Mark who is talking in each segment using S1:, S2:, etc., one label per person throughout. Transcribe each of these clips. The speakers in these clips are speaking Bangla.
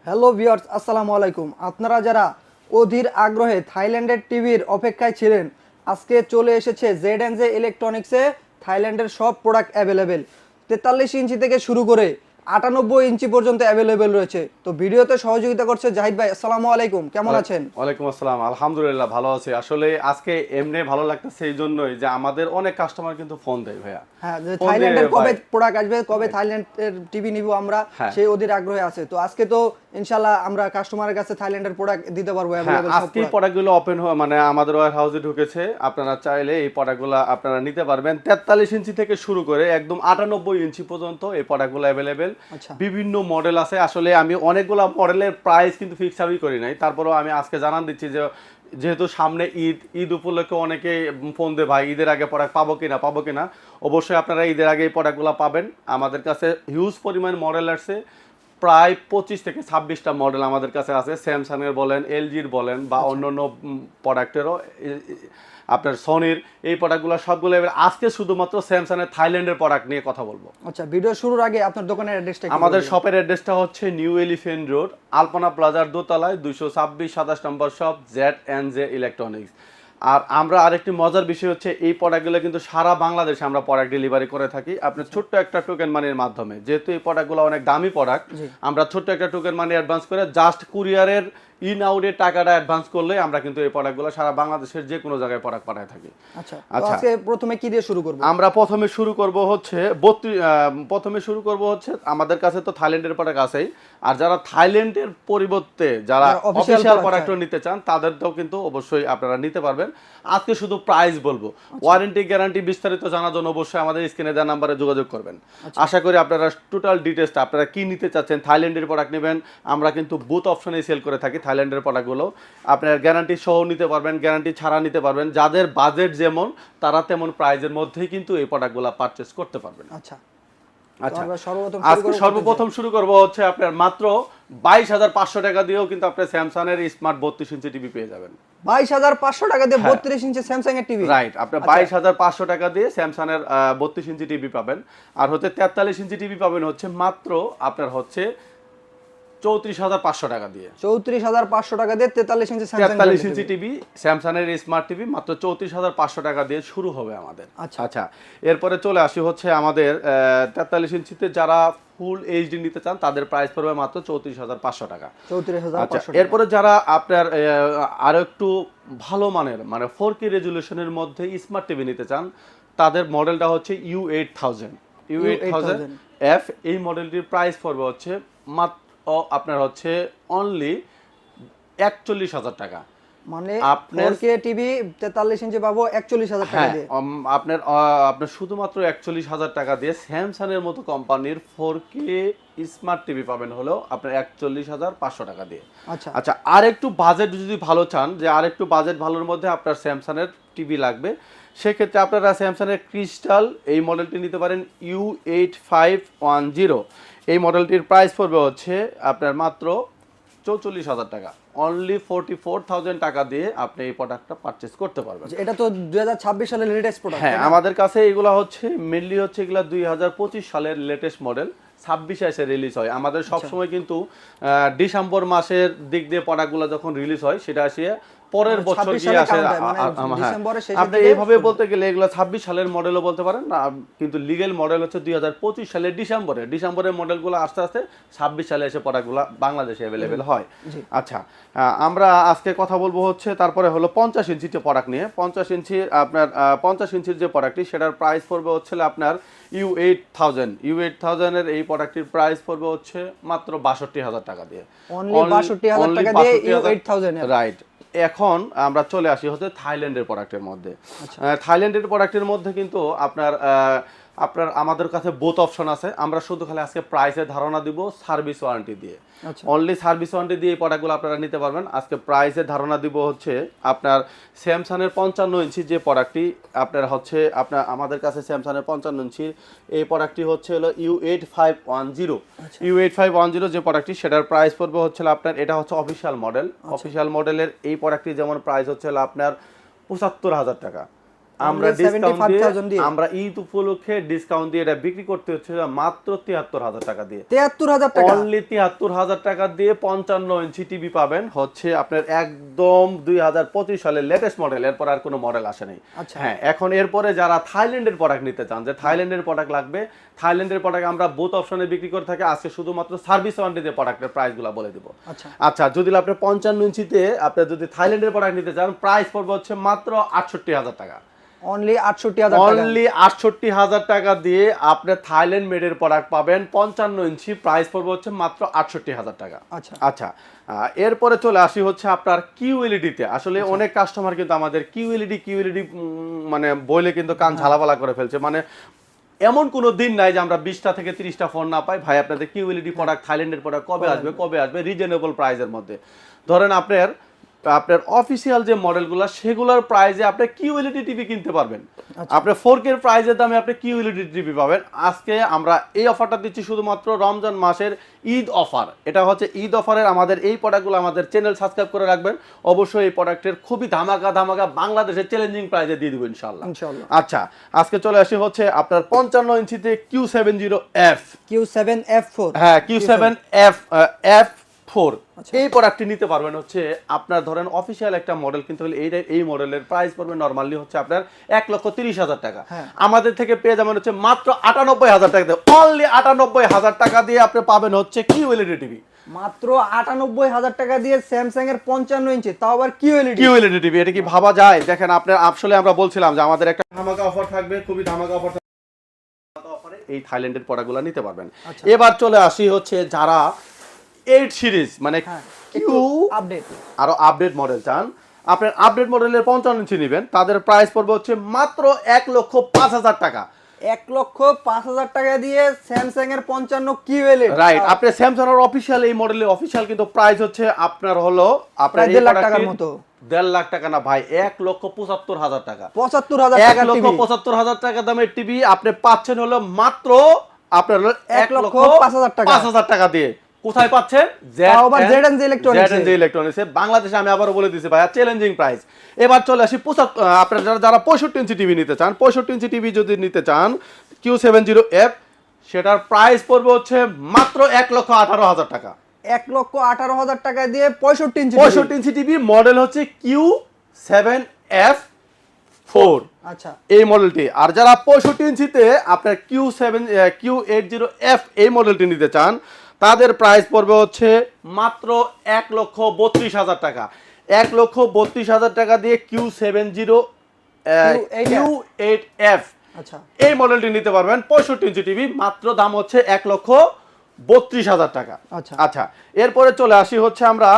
S1: হ্যালো ভিউয়ার্স, আসসালামু আলাইকুম। আপনারা যারা অধীর আগ্রহে থাইল্যান্ডের টিভির অপেক্ষায় ছিলেন, আজকে চলে এসেছে জেড ইলেকট্রনিক্সে থাইল্যান্ডের সব প্রোডাক্ট অ্যাভেলেবেল। 43 ইঞ্চি থেকে শুরু করে 98 ইঞ্চি পর্যন্ত অ্যাভেলেবেল রয়েছে। তো ভিডিওতে সহযোগিতা করছে জাহিদ ভাই। আসসালামু আলাইকুম, কেমন আছেন?
S2: ওয়ালাইকুম আসসালাম, আলহামদুলিল্লাহ ভালো আছি। আসলে আজকে এমনি ভালো লাগতেছে এই জন্যই যে আমাদের অনেক কাস্টমার কিন্তু ফোন দেয় ভাইয়া।
S1: হ্যাঁ, যে
S2: ফোন দিয়ে
S1: থাইল্যান্ডের কবে
S2: ভাই,
S1: প্রোডাক্ট আসবে, কবে থাইল্যান্ডের টিভি নিব আমরা,
S2: হ্যাঁ
S1: সেই অধীর আগ্রহে আছে। তো আজকে তো ইনশাআল্লাহ আমরা কাস্টমারের কাছে থাইল্যান্ডের প্রোডাক্ট দিতে পারবো
S2: হ্যাঁ
S1: অ্যাভেলেবেল সব
S2: আজকেই
S1: প্রোডাক্ট।
S2: প্রোডাক্টগুলো ওপেন হয়ে মানে আমাদের ওয়্যার হাউসে ঢুকেছে। আপনারা চাইলে এই প্রোডাক্টগুলো আপনারা নিতে পারবেন। 43 ইঞ্চি থেকে শুরু করে একদম 98 ইঞ্চি পর্যন্ত এই প্রোডাক্টগুলো অ্যাভেলেবেল।
S1: আচ্ছা,
S2: বিভিন্ন মডেল আছে। আসলে আমি অনেকগুলো মডেলের প্রাইস কিন্তু ফিক্স আমি করি নাই, তারপরেও আমি আজকে জানান দিচ্ছি যে যেহেতু সামনে ঈদ, ঈদ উপলক্ষে অনেকে ফোন দেয় ভাই ঈদের আগে প্রোডাক্ট পাবো কিনা। অবশ্যই আপনারা ঈদের আগে এই প্রোডাক্টগুলো পাবেন। আমাদের কাছে হিউজ পরিমাণ মডেল আসছে, প্রায় 25 থেকে 26টা মডেল আমাদের কাছে আছে। স্যামসাংয়ের বলেন, এলজির বলেন বা অন্যান্য প্রোডাক্টেরও, আপনার সনির, এই প্রোডাক্টগুলো সবগুলো আজকে শুধুমাত্র স্যামসাংয়ের থাইল্যান্ডের প্রোডাক্ট নিয়ে কথা বলবো।
S1: আচ্ছা, ভিডিও শুরুর আগে আপনার দোকানের অ্যাড্রেসটা একটু
S2: আমাদের
S1: বলে দিন।
S2: শপের অ্যাড্রেসটা হচ্ছে নিউ এলিফ্যান্ট রোড, আলপনা প্লাজার দোতলায় 226-27 নম্বর শপ, জেড ইলেকট্রনিক্স। আর আমরা আরেকটি মজার বিষয় হচ্ছে এই প্রোডাক্টগুলো কিন্তু সারা বাংলাদেশে আমরা প্রোডাক্ট ডেলিভারি করে থাকি আপনার ছোট্ট একটা টোকেন মানির মাধ্যমে। যেহেতু এই প্রোডাক্টগুলো অনেক দামি প্রোডাক্ট,
S1: জি,
S2: আমরা ছোট্ট একটা টোকেন মানি অ্যাডভান্স করে জাস্ট কুরিয়ারের ইন আউটের টাকাটা অ্যাডভান্স করলে আমরা কিন্তু এই প্রোডাক্টগুলো সারা বাংলাদেশের যে কোনো জায়গায় প্রোডাক্ট পাঠায় থাকি।
S1: আচ্ছা। তো
S2: আচ্ছা,
S1: আজকে প্রথমে কি দিয়ে শুরু করব?
S2: আমরা প্রথমে শুরু করব হচ্ছে আমাদের কাছে তো থাইল্যান্ডের প্রোডাক্ট আছেই। আর যারা থাইল্যান্ডের পরিবর্তে যারা
S1: যারা official
S2: অফিসিয়াল
S1: product
S2: প্রোডাক্টও নিতে চান তাদেরটাও কিন্তু অবশ্যই আপনারা নিতে পারবেন। আজকে শুধু প্রাইস বলবো, ওয়ারেন্টি গ্যারান্টি বিস্তারিত জানার জন্য অবশ্যই আমাদের স্ক্রিনে দেওয়া নাম্বারে যোগাযোগ করবেন। আশা করি আপনারা টোটাল ডিটেলসটা আপনারা কি নিতে চাচ্ছেন, থাইল্যান্ডের প্রোডাক্ট নেবেন, আমরা কিন্তু বুথ অপশনে সেল করে থাকি থাইল্যান্ডের প্রোডাক্টগুলো। আপনার গ্যারান্টি সহ নিতে পারবেন, গ্যারান্টি ছাড়া নিতে পারবেন। যাদের বাজেট যেমন তারা তেমন প্রাইজের মধ্যেই কিন্তু এই প্রোডাক্টগুলো পারচেজ করতে পারবেন।
S1: আচ্ছা,
S2: আচ্ছা,
S1: আমরা
S2: আজকে সর্বপ্রথম শুরু করব হচ্ছে আপনার মাত্র 22,500 টাকা দিয়েও কিন্তু আপনি স্যামসাং এর স্মার্ট 32 ইঞ্চি টিভি পেয়ে যাবেন।
S1: 22,500 টাকা দিয়ে
S2: হ্যাঁ,
S1: 32 ইঞ্চি স্যামসাং এর টিভি।
S2: রাইট, আপনি 22,500 টাকা দিয়ে স্যামসাং এর 32 ইঞ্চি টিভি পাবেন। আর হচ্ছে 43 ইঞ্চি টিভি পাবেন হচ্ছে মাত্র আপনার হচ্ছে 34,500 টাকা দিয়ে।
S1: 34,500 টাকা দিয়ে 43 ইঞ্চি স্যামসাং
S2: 43 ইঞ্চি টিভি, স্যামসাং এর স্মার্ট টিভি মাত্র 34,500 টাকা দিয়ে শুরু হবে আমাদের।
S1: আচ্ছা।
S2: আচ্ছা, এরপরে চলে আসি হচ্ছে আমাদের 43 ইঞ্চিতে যারা ফুল এইচডি নিতে চান তাদের প্রাইস পড়বে মাত্র 34,500 টাকা।
S1: 34,500
S2: আচ্ছা,
S1: টাকা।
S2: এরপরে যারা আপনার আরো একটু ভালো মানের মানে 4K রেজুলেশনের মধ্যে স্মার্ট টিভি নিতে চান তাদের মডেলটা হচ্ছে U8000 U8000 F। এই মডেলটির প্রাইস পড়বে হচ্ছে মাত্র আপনার হচ্ছে অনলি 41,000 টাকা।
S1: মানে
S2: আপনার
S1: 4K টিভি 43 ইঞ্চি পাবো 41,000 টাকা
S2: হ্যাঁ,
S1: দিয়ে।
S2: আপনার আপনার শুধুমাত্র 41,000 টাকা দিয়ে স্যামসাং এর মতো কোম্পানির 4K স্মার্ট টিভি পাবেন হলো আপনার 41,500 টাকা দিয়ে।
S1: আচ্ছা,
S2: আচ্ছা, আর একটু বাজেট যদি ভালো চান, যে আর একটু বাজেট ভালোর মধ্যে আপনার স্যামসাং এর টিভি লাগবে, সেক্ষেত্রে আপনারা স্যামসাং এর ক্রিস্টাল এই মডেলটি নিতে পারেন U8510। এই মডেলটির প্রাইস পড়বে হচ্ছে আপনার মাত্র 44,000 টাকা। অনলি 44,000 টাকা দিয়ে আপনি এই প্রোডাক্টটা পারচেজ করতে পারবেন।
S1: এটা তো 2026 সালের লেটেস্ট প্রোডাক্ট।
S2: হ্যাঁ, আমাদের কাছে এগুলো হচ্ছে মেনলি হচ্ছে এগুলা 2025 সালের লেটেস্ট মডেল, 26 এসে রিলিজ হয়। আমাদের সবসময় কিন্তু ডিসেম্বর মাসের দিক দিয়ে প্রোডাক্টগুলো যখন রিলিজ হয় সেটা আসে পরের বছর গিয়ে আসে। আপনি এইভাবে বলতে গেলে এগুলো 26 সালের মডেলও বলতে পারেন না, কিন্তু লিগ্যাল মডেল হচ্ছে 2025 সালের ডিসেম্বরের মডেলগুলো আস্তে আস্তে 26 সালে এসে প্রোডাক্টগুলো বাংলাদেশে অ্যাভেলেবেল হয়। আচ্ছা, আমরা আজকে কথা বলবো হচ্ছে তারপরে হলো 50 ইঞ্চিতে প্রোডাক্ট নিয়ে। 50 ইঞ্চি আপনার 50 ইঞ্চির যে প্রোডাক্টটি সেটার প্রাইস পড়বে হচ্ছে আপনার U8000 এর এই প্রোডাক্টটির প্রাইস পড়বে হচ্ছে মাত্র 62,000 টাকা দিয়ে।
S1: অনলি 62,000 টাকা দিয়ে U8000 এর।
S2: রাইট। এখন আমরা চলে আসি হচ্ছে থাইল্যান্ডের প্রোডাক্টের মধ্যে। থাইল্যান্ডের প্রোডাক্টের মধ্যে কিন্তু আপনার আপনার আমাদের কাছে বোথ অপশন আছে। আমরা শুধু খালি আজকে প্রাইসের ধারণা দিব সার্ভিস ওয়ারেন্টি দিয়ে। অনলি সার্ভিস ওয়ারেন্টি দিয়ে এই প্রোডাক্টগুলো আপনারা নিতে পারবেন। আজকে প্রাইসের ধারণা দিব হচ্ছে আপনার স্যামসাং এর 55 ইঞ্চি যে প্রোডাক্টটি আপনার হচ্ছে আপনার আমাদের কাছে স্যামসাং এর 55 ইঞ্চি এই প্রোডাক্টটি হচ্ছে হলো U8510 যে প্রোডাক্টটি সেটার প্রাইস পড়বে হচ্ছে আপনার, এটা হচ্ছে অফিশিয়াল মডেল। অফিশিয়াল মডেলের এই প্রোডাক্টটি যেমন প্রাইস হচ্ছে আপনার 75,000 টাকা। আমরা
S1: Only
S2: ডিসকাউন্ট
S1: 75,000
S2: দিয়ে আমরা ঈদ উপলক্ষে ডিসকাউন্ট দিয়ে এটা বিক্রি করতে হচ্ছে মাত্র ৭৩,০০০ টাকা দিয়ে।
S1: ৭৩,০০০ টাকা,
S2: অনলি ৭৩,০০০ টাকা দিয়ে ৫৫ ইঞ্চি টিভি পাবেন, হচ্ছে আপনার একদম ২০২৫ সালের লেটেস্ট মডেল, এরপর আর কোনো মডেল আসে নাই।
S1: আচ্ছা।
S2: হ্যাঁ, এখন এরপরে যারা থাইল্যান্ডের প্রোডাক্ট নিতে চান, যে থাইল্যান্ডের প্রোডাক্ট লাগবে, থাইল্যান্ডের প্রোডাক্ট আমরা বোথ অপশনে বিক্রি করে থাকি। আজকে শুধুমাত্র সার্ভিস ওয়ারেন্টিতে প্রোডাক্টের প্রাইসগুলো বলে দেব। আচ্ছা, যদি আপনি ৫৫ ইঞ্চিতে আপনি যদি থাইল্যান্ডের প্রোডাক্ট নিতে চান, প্রাইস পড়বে হচ্ছে মাত্র ৬৮,০০০ টাকা।
S1: অনলি ৬৮,০০০ টাকা,
S2: অনলি ৬৮,০০০ টাকা দিয়ে আপনি থাইল্যান্ড মেডের প্রোডাক্ট পাবেন ৫৫ ইঞ্চি, প্রাইস পড়বে হচ্ছে মাত্র ৬৮,০০০ টাকা। আচ্ছা, এরপরে চলে আসি হচ্ছে আপনার কিউএলইডিতে। আসলে অনেক কাস্টমার কিন্তু আমাদের কিউএলইডি মানে বইলে কিন্তু কান ঝালাপালা করে ফেলছে। মানে এমন কোনো দিন নাই যে আমরা ২০টা থেকে ৩০টা ফোন না পাই। ভাই আপনাদের কিউএলইডি প্রোডাক্ট, থাইল্যান্ডের প্রোডাক্ট কবে আসবে রিজনেবল প্রাইসের মধ্যে। ধরেন আপনার অফিসিয়াল যে মডেলগুলো, সেগুলোর প্রাইসে আপনি কিউএলইডি টিভি কিনতে পারবেন। আপনি 4K এর প্রাইসের দামে আপনি কিউএলইডি টিভি পাবেন। আজকে আমরা এই অফারটা দিচ্ছি শুধুমাত্র রমজান মাসের ঈদ অফার। এটা হচ্ছে ঈদ অফারের আমাদের এই প্রোডাক্টগুলো আমাদের চ্যানেল সাবস্ক্রাইব করে রাখবেন। অবশ্যই এই প্রোডাক্টের খুবই ধামাকা বাংলাদেশের চ্যালেঞ্জিং প্রাইসে দিয়ে দেবো ইনশাআল্লাহ। আচ্ছা, আজকে চলে আসি হচ্ছে আপনার ৫৫ ইঞ্চিতে Q70F,
S1: Q7F4,
S2: হ্যাঁ Q7F4 এই প্রোডাক্টটি নিতে পারবেন। হচ্ছে আপনার ধরেন অফিসিয়াল একটা মডেল কিনতে হলে এই মডেলের প্রাইস পড়বে নরমালি হচ্ছে আপনার ১,৩০,০০০ টাকা। আমাদের থেকে পেয়ে যাবেন হচ্ছে মাত্র ৯৮,০০০ টাকা দিয়ে। অনলি ৯৮,০০০ টাকা দিয়ে আপনি পাবেন হচ্ছে কিউএলইডি টিভি।
S1: মাত্র ৯৮,০০০ টাকা দিয়ে স্যামসাং এর ৫৫ ইঞ্চি, তাও আবার কিউএলইডি
S2: টিভি। এটা কি ভাবা যায়? দেখেন আপনার, আসলে আমরা বলছিলাম যে আমাদের একটা ধামাকা অফার থাকবে, খুবই ধামাকা অফার অফারে এই থাইল্যান্ডের প্রোডাক্টগুলো নিতে পারবেন। এবার চলে আসি হচ্ছে যারা 8 সিরিজ মানে কিউ
S1: আপডেট,
S2: আরো আপডেট মডেল চান, আপনার আপডেট মডেলের ৫৫ ইঞ্চি নেবেন, তাদের প্রাইস পড়বে হচ্ছে মাত্র ১,০৫,০০০ টাকা।
S1: ১,০৫,০০০ টাকা দিয়ে স্যামসাং এর ৫৫ কিউএলইডি,
S2: রাইট। আপনি স্যামসাং এর অফিশিয়াল এই মডেলের অফিশিয়াল কিন্তু প্রাইস হচ্ছে আপনার হলো আপনার
S1: ১.৫ লাখ টাকার মতো।
S2: ১.৫ লাখ টাকা না ভাই, ১,৭৫,০০০ টাকা।
S1: ৭৫,০০০ টাকা টিভি,
S2: ১,৭৫,০০০ টাকা দামের টিভি আপনি পাচ্ছেন হলো মাত্র আপনার হলো
S1: ১,৫,০০০ টাকা।
S2: ১,৫,০০০ টাকা দিয়ে। কোথায় পাচ্ছেন?
S1: জেডএনজে
S2: ইলেকট্রনিক্সে। বাংলাদেশে আমি আবারও বলে দিচ্ছি ভাইয়া, চ্যালেঞ্জিং প্রাইস। এবার চলে আসি আপনারা যারা ৬৫ ইঞ্চি টিভি নিতে চান, ৬৫ ইঞ্চি টিভি যদি নিতে চান Q70F, সেটার প্রাইস পড়বে হচ্ছে মাত্র ১,১৮,০০০ টাকা।
S1: ১,১৮,০০০ টাকা দিয়ে
S2: ৬৫ ইঞ্চি টিভি মডেল হচ্ছে Q7F4।
S1: আচ্ছা,
S2: এই মডেলটি। আর যারা ৬৫ ইঞ্চিতে আপনার Q80F এই মডেলটি নিতে চান, তাদের প্রাইস পড়বে হচ্ছে মাত্র ১,৩২,০০০ টাকা। ১,৩২,০০০ টাকা দিয়ে Q8F
S1: আচ্ছা,
S2: এই মডেলটি নিতে পারবেন। ৬৫ ইঞ্চি টিভি মাত্র দাম হচ্ছে ১,৩২,০০০ টাকা। আচ্ছা, এরপরে চলে আসি হচ্ছে আমরা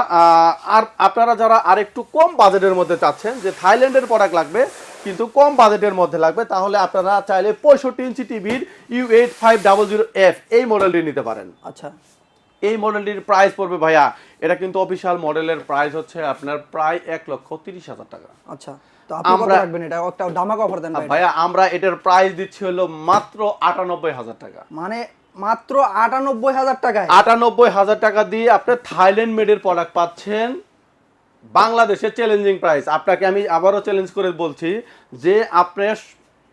S2: আর আপনারা যারা আরেকটু কম বাজেটের মধ্যে চাচ্ছেন, যে থাইল্যান্ডের প্রোডাক্ট লাগবে কিন্তু কম বাজেটের মধ্যে লাগবে, তাহলে আপনারা চাইলে ৬৫ ইঞ্চি টিভির U8500F এই মডেলটি নিতে পারেন।
S1: আচ্ছা,
S2: এই মডেলটির প্রাইস পড়বে ভাইয়া, এটা কিন্তু অফিশিয়াল মডেলের প্রাইস হচ্ছে আপনার প্রায় ১,৩০,০০০ টাকা।
S1: আচ্ছা, তো আপনি কত রাখবেন? এটা একটা ধামাকা অফার দেন
S2: ভাইয়া। আমরা এটার প্রাইস দিচ্ছি হলো মাত্র ৯৮,০০০ টাকা।
S1: মানে মাত্র ৯৮,০০০ টাকায়
S2: ৯৮,০০০ টাকা দিয়ে আপনি থাইল্যান্ড মেডের প্রোডাক্ট পাচ্ছেন বাংলাদেশের চ্যালেঞ্জিং প্রাইস। আপনাকে আমি আবারও চ্যালেঞ্জ করে বলছি যে আপনি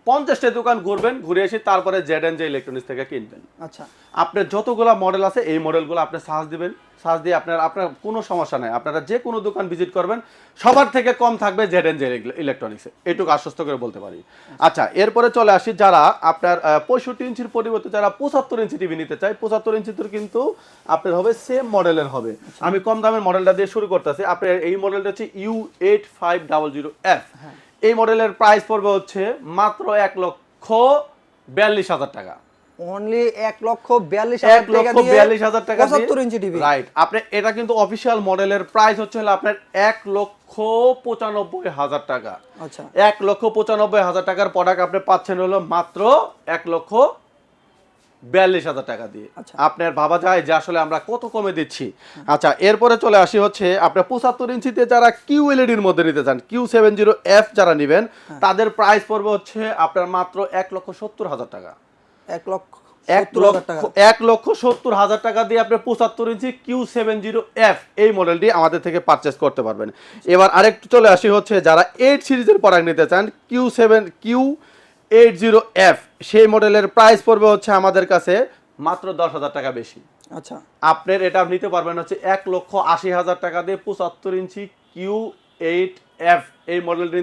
S2: ৫০টা দোকান ঘুরবেন, ঘুরে এসে তারপরে জেডএনজে ইলেকট্রনিক্স থেকে কিনবেন।
S1: আচ্ছা,
S2: আপনার যতগুলো মডেল আছে এই মডেলগুলো আপনি সার্চ দিবেন, সার্চ দিয়ে আপনার কোনো সমস্যা নাই, আপনারা যে কোনো দোকান ভিজিট করবেন, সবার থেকে কম থাকবে জেডএনজে ইলেকট্রনিক্সে, এটুকু আশ্বস্ত করে বলতে পারি। আচ্ছা, এরপরে চলে আসি যারা আপনার ৬৫ ইঞ্চির পরিবর্তে যারা ৭৫ ইঞ্চি টিভি নিতে চায়, ৭৫ ইঞ্চিতে কিন্তু আপনার হবে সেম মডেলের হবে। আমি কম দামের মডেলটা দিয়ে শুরু করতেছি। আপনার এই মডেলটা হচ্ছে U8500F। এই মডেলের প্রাইস পড়বে হচ্ছে মাত্র ১,৪২,০০০ টাকা।
S1: অনলি ১,৪২,০০০ টাকা দিয়ে ৭৫ ইঞ্চি টিভি।
S2: রাইট। আপনি এটা কিন্তু অফিশিয়াল মডেলের প্রাইস হচ্ছে আপনার ১,৯৫,০০০ টাকা।
S1: আচ্ছা,
S2: ১,৯৫,০০০ টাকার প্রোডাক্ট আপনি পাচ্ছেন হলো মাত্র ১,৪২,০০০ টাকা দিয়ে। আপনার ভাবা যায় যে আসলে আমরা কত কমে দিচ্ছি। আচ্ছা, এরপরে চলে আসি হচ্ছে আপনার ৭৫ ইঞ্চিতে যারা কিউএলইডির মধ্যে নিতে চান, Q70F যারা নেবেন, তাদের প্রাইস পড়বে হচ্ছে আপনার মাত্র ১,৭০,০০০ টাকা। 1,70,000 টাকা দিয়ে আপনি 75 ইঞ্চি Q70F এই মডেলটি আমাদের থেকে পারচেস করতে পারবেন। এবার আরেকটু চলে আসি হচ্ছে যারা 8 সিরিজের প্রোডাক্ট নিতে চান Q80F সেই মডেলের প্রাইস পড়বে হচ্ছে আমাদের কাছে মাত্র 10,000 টাকা বেশি।
S1: আচ্ছা,
S2: আপনার এটা নিতে পারবেন হচ্ছে 1,80,000 টাকা দিয়ে 75 ইঞ্চি Q8F এই মডেলটি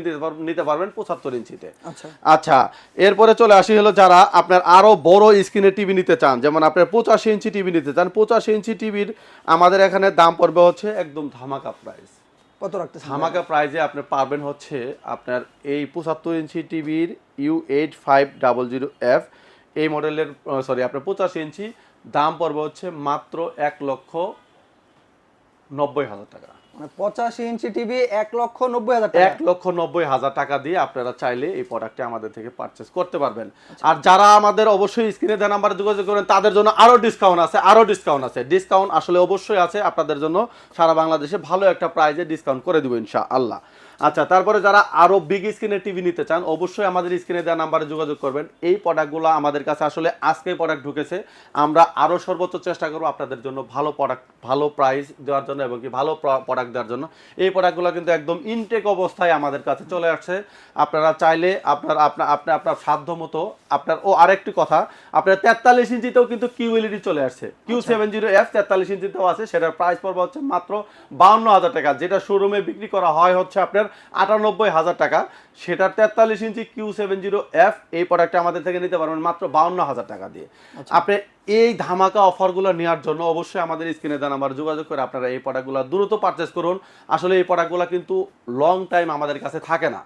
S2: নিতে পারবেন 75 ইঞ্চিতে।
S1: আচ্ছা,
S2: আচ্ছা, এরপরে চলে আসি হলো যারা আপনার আরো বড় স্ক্রিনের টিভি নিতে চান, যেমন আপনার 85 ইঞ্চি টিভি নিতে চান, 85 ইঞ্চি টিভির আমাদের এখানে দাম পড়বে হচ্ছে একদম ধামাকা প্রাইস।
S1: কত রাখতেছেন?
S2: ধামাকা প্রাইজে আপনি পারবেন হচ্ছে আপনার এই 75 ইঞ্চি টিভির U8500F এই মডেলের সরি আপনার 85 ইঞ্চি দাম পড়বে হচ্ছে মাত্র 1,90,000 টাকা।
S1: মানে 85 ইঞ্চি টিভি 1,90,000 টাকা।
S2: 1,90,000 টাকা দিয়ে আপনারা চাইলে এই প্রোডাক্টটি আমাদের থেকে পারচেস করতে পারবেন। আর যারা আমাদের অবশ্যই স্ক্রিনে দেওয়া নাম্বারে যোগাযোগ করেন তাদের জন্য আরো ডিসকাউন্ট আছে, ডিসকাউন্ট আসলে অবশ্যই আছে আপনাদের জন্য। সারা বাংলাদেশে ভালো একটা প্রাইজে ডিসকাউন্ট করে দিব ইনশাআল্লাহ। আচ্ছা, তারপরে যারা আরো বিগ স্ক্রিনের টিভি নিতে চান অবশ্যই আমাদের স্ক্রিনে দেওয়া নাম্বারে যোগাযোগ করবেন। এই প্রোডাক্টগুলো আমাদের কাছে আসলে আজকেই প্রোডাক্ট ঢুকেছে, আমরা আরো সর্বোচ্চ চেষ্টা করব আপনাদের জন্য ভালো প্রোডাক্ট, ভালো প্রাইস দেওয়ার জন্য এবং কি ভালো প্রোডাক্ট দেওয়ার জন্য। এই প্রোডাক্টগুলো কিন্তু একদম ইনটেক অবস্থায় আমাদের কাছে চলে আসছে। আপনারা চাইলে আপনার সাধ্য মতো আপনার আরেকটি কথা, আপনার 43 ইঞ্চিতেও কিন্তু QLED চলে আসছে। Q70F 43 ইঞ্চিতেও আছে, সেটার প্রাইস পড়বে হচ্ছে মাত্র 52,000 টাকা, যেটা শোরুমে বিক্রি করা হয় হচ্ছে আপনার 98,000 টাকা। সেটার 43 ইঞ্চি Q70F এই প্রোডাক্টটা আমাদের থেকে নিতে পারবেন মাত্র 52,000 টাকা দিয়ে। আপনি এই ধামাকা অফারগুলো নেওয়ার জন্য অবশ্যই আমাদের স্ক্রিনে দেওয়া নাম্বারে যোগাযোগ করে আপনারা এই প্রোডাক্টগুলো দ্রুত পারচেস করুন। আসলে এই প্রোডাক্টগুলো কিন্তু লং টাইম আমাদের কাছে থাকে না,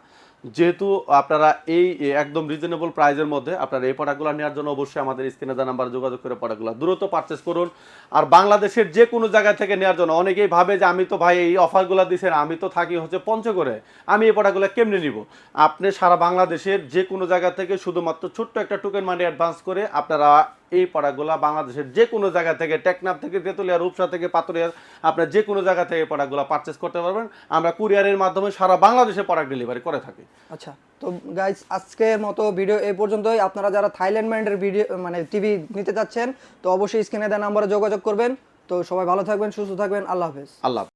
S2: যেহেতু আপনারা এই একদম রিজনেবল প্রাইজের মধ্যে আপনারা এই প্রোডাক্টগুলো নেওয়ার জন্য অবশ্যই আমাদের স্ক্রিনে দেওয়া নাম্বারে যোগাযোগ করে প্রোডাক্টগুলো দ্রুত পারচেস করুন। আর বাংলাদেশের যে কোনো জায়গা থেকে নেওয়ার জন্য অনেকেই ভাবে যে আমি তো ভাই এই অফারগুলো দিচ্ছেন, আমি তো থাকি হচ্ছে পঞ্চগড়ে, আমি এই প্রোডাক্টগুলো কেমনে নিব? আপনি সারা বাংলাদেশের যে কোনো জায়গা থেকে শুধুমাত্র ছোট্ট একটা টোকেন মানি অ্যাডভান্স করে আপনারা এই প্রোডাক্টগুলো বাংলাদেশের যে কোনো জায়গা থেকে, টেকনাফ থেকে তেতুলিয়া, রূপসা থেকে পাতুরিয়া, আপনার যে কোনো জায়গা থেকে প্রোডাক্টগুলো পারচেস করতে পারবেন। আমরা কুরিয়ারের মাধ্যমে সারা বাংলাদেশে প্রোডাক্ট ডেলিভারি করে থাকি।
S1: আচ্ছা, তো গাইস আজকের মতো ভিডিও এই পর্যন্তই। আপনারা যারা থাইল্যান্ড ব্র্যান্ডের ভিডিও মানে টিভি নিতে চাচ্ছেন তো অবশ্যই স্ক্রিনে দেওয়া নাম্বারে যোগাযোগ করবেন। তো সবাই ভালো থাকবেন, সুস্থ থাকবেন, আল্লাহ হাফেজ।
S2: আল্লাহ হাফেজ।